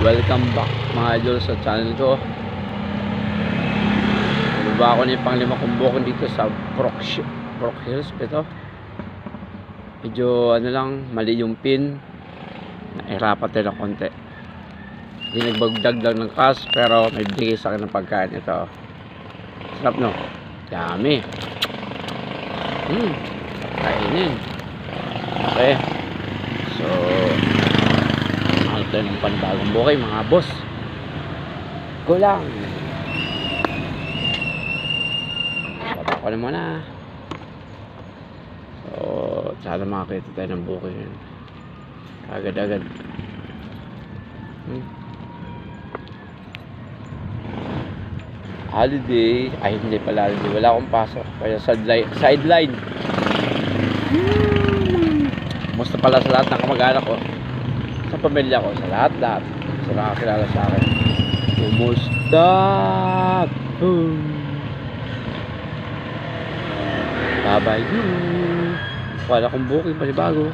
Welcome back mga idol sa channel ko. Baba ako na yung panglima kong booking dito sa Brook Hills. Ito medyo ano lang, mali yung pin, nahirapan tayo ng konti. Hindi nagbagdag lang ng cash, pero may bigay sa akin ng pagkain. Ito sarap, no? Dami. Kainin. Okay, so mahal tayo ng panibagong bukay mga boss. Go lang. Baba ko na muna. So sana makakita tayo ng bukay agad-agad. Holiday. Ay hindi pala holiday, wala akong pasok, kaya sideline. Musta pala sa lahat ng kamag-anak ko, sa pamilya ko, sa lahat sa nakakilala sa akin. Kumusta? Bye-bye you. Wala akong booking panibago.